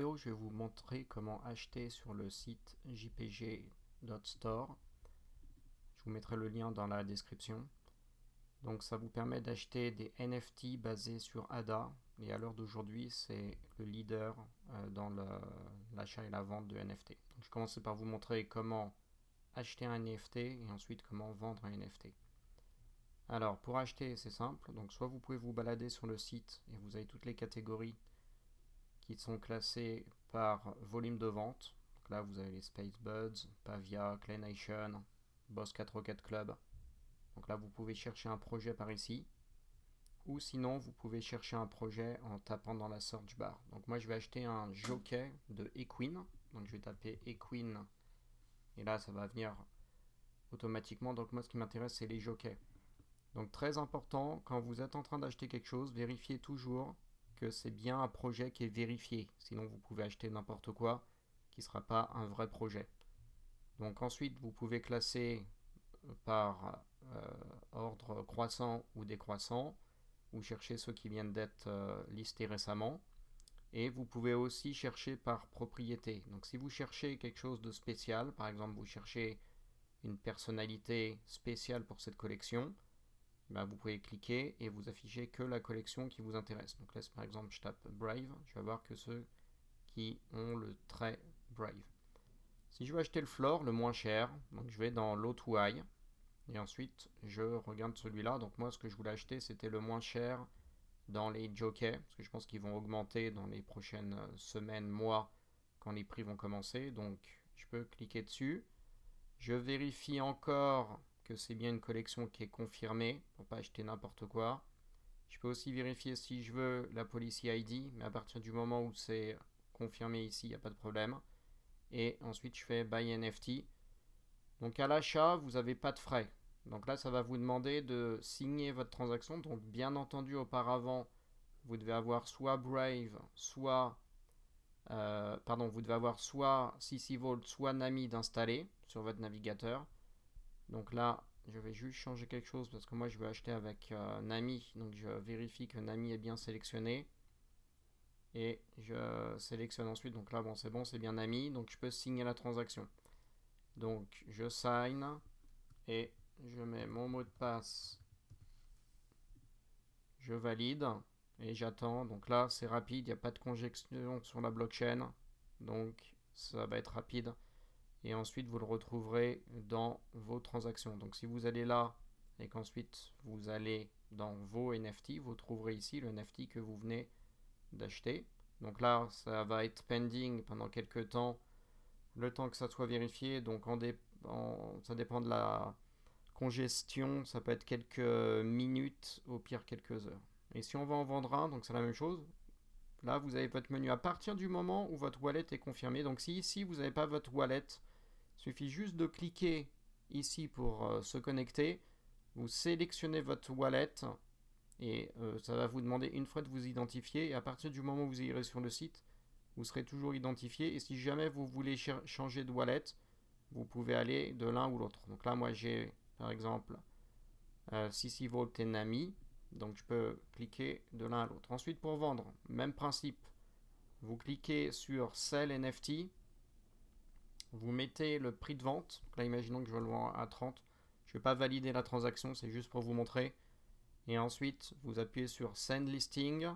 Je vais vous montrer comment acheter sur le site jpg.store. Je vous mettrai le lien dans la description. Donc ça vous permet d'acheter des NFT basés sur ADA, et à l'heure d'aujourd'hui c'est le leader dans l'achat et la vente de NFT. Donc je commence par vous montrer comment acheter un NFT et ensuite comment vendre un NFT. Alors pour acheter c'est simple, donc soit vous pouvez vous balader sur le site et vous avez toutes les catégories qui sont classés par volume de vente. Donc là, vous avez les Space Buds, Pavia, Clay Nation, Boss 4 Rocket Club. Donc là, vous pouvez chercher un projet par ici. Ou sinon, vous pouvez chercher un projet en tapant dans la search bar. Donc moi, je vais acheter un jockey de Equine. Donc je vais taper Equine. Et là, ça va venir automatiquement. Donc moi, ce qui m'intéresse, c'est les jockeys. Donc très important, quand vous êtes en train d'acheter quelque chose, vérifiez toujours que c'est bien un projet qui est vérifié. Sinon, vous pouvez acheter n'importe quoi qui ne sera pas un vrai projet. Donc ensuite, vous pouvez classer par ordre croissant ou décroissant, ou chercher ceux qui viennent d'être listés récemment. Et vous pouvez aussi chercher par propriété. Donc si vous cherchez quelque chose de spécial, par exemple vous cherchez une personnalité spéciale pour cette collection, ben vous pouvez cliquer et vous affichez que la collection qui vous intéresse. Donc là, par exemple, je tape Brave, je vais voir que ceux qui ont le trait Brave. Si je veux acheter le floor, le moins cher, donc je vais dans Low to High, et ensuite je regarde celui-là. Donc moi, ce que je voulais acheter, c'était le moins cher dans les jockeys, parce que je pense qu'ils vont augmenter dans les prochaines semaines, mois, quand les prix vont commencer. Donc je peux cliquer dessus. Je vérifie encore que c'est bien une collection qui est confirmée, pour pas acheter n'importe quoi. Je peux aussi vérifier si je veux la Policy ID, mais à partir du moment où c'est confirmé ici, il n'y a pas de problème. Et ensuite, je fais Buy NFT. Donc à l'achat, vous n'avez pas de frais. Donc là, ça va vous demander de signer votre transaction. Donc bien entendu, auparavant, vous devez avoir soit Brave, soit vous devez avoir soit CC Vault, soit Nami d'installer sur votre navigateur. Donc là, je vais juste changer quelque chose parce que moi je veux acheter avec Nami. Donc je vérifie que Nami est bien sélectionné. Et je sélectionne ensuite. Donc là, bon, c'est bien Nami. Donc je peux signer la transaction. Donc je sign et je mets mon mot de passe. Je valide et j'attends. Donc là, c'est rapide. Il n'y a pas de congestion sur la blockchain. Donc ça va être rapide. Et ensuite, vous le retrouverez dans vos transactions. Donc si vous allez là et qu'ensuite vous allez dans vos NFT, vous trouverez ici le NFT que vous venez d'acheter. Donc là, ça va être pending pendant quelques temps, le temps que ça soit vérifié. Donc ça dépend de la congestion, ça peut être quelques minutes, au pire quelques heures. Et si on va en vendre un, donc c'est la même chose. Là, vous avez votre menu à partir du moment où votre wallet est confirmé. Donc si ici, vous n'avez pas votre wallet, il suffit juste de cliquer ici pour se connecter. Vous sélectionnez votre wallet et ça va vous demander une fois de vous identifier. Et à partir du moment où vous irez sur le site, vous serez toujours identifié. Et si jamais vous voulez changer de wallet, vous pouvez aller de l'un ou l'autre. Donc là, moi, j'ai par exemple CC Vault et Nami. Donc je peux cliquer de l'un à l'autre. Ensuite, pour vendre, même principe. Vous cliquez sur Sell NFT. Vous mettez le prix de vente. Donc là, imaginons que je veux le vendre à 30. Je ne vais pas valider la transaction, c'est juste pour vous montrer. Et ensuite, vous appuyez sur Send Listing.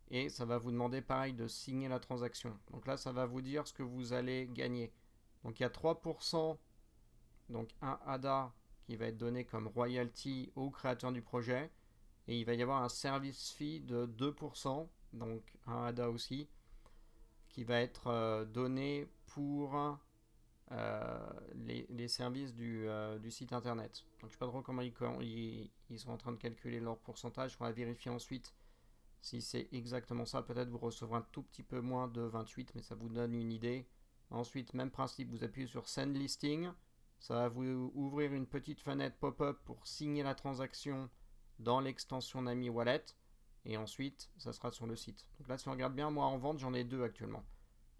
Et ça va vous demander pareil de signer la transaction. Donc là, ça va vous dire ce que vous allez gagner. Donc il y a 3%, donc un ADA qui va être donné comme royalty au créateur du projet. Et il va y avoir un service fee de 2%, donc un ADA aussi, qui va être donné pour les services du site internet. Donc je ne sais pas trop comment ils sont en train de calculer leur pourcentage. Il faudra vérifier ensuite si c'est exactement ça. Peut-être vous recevrez un tout petit peu moins de 28, mais ça vous donne une idée. Ensuite, même principe, vous appuyez sur Send Listing. Ça va vous ouvrir une petite fenêtre pop-up pour signer la transaction dans l'extension Nami Wallet. Et ensuite, ça sera sur le site. Donc là, si on regarde bien, moi en vente, j'en ai deux actuellement.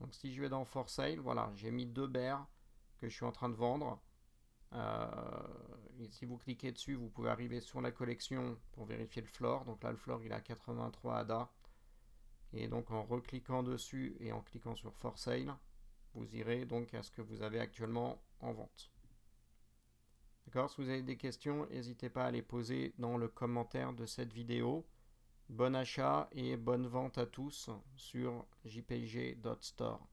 Donc si je vais dans For Sale, voilà, j'ai mis deux bears que je suis en train de vendre. Et si vous cliquez dessus, vous pouvez arriver sur la collection pour vérifier le floor. Donc là, le floor, il est à 83 ADA. Et donc en recliquant dessus et en cliquant sur For Sale, vous irez donc à ce que vous avez actuellement en vente. D'accord? Si vous avez des questions, n'hésitez pas à les poser dans le commentaire de cette vidéo. Bon achat et bonne vente à tous sur jpg.store.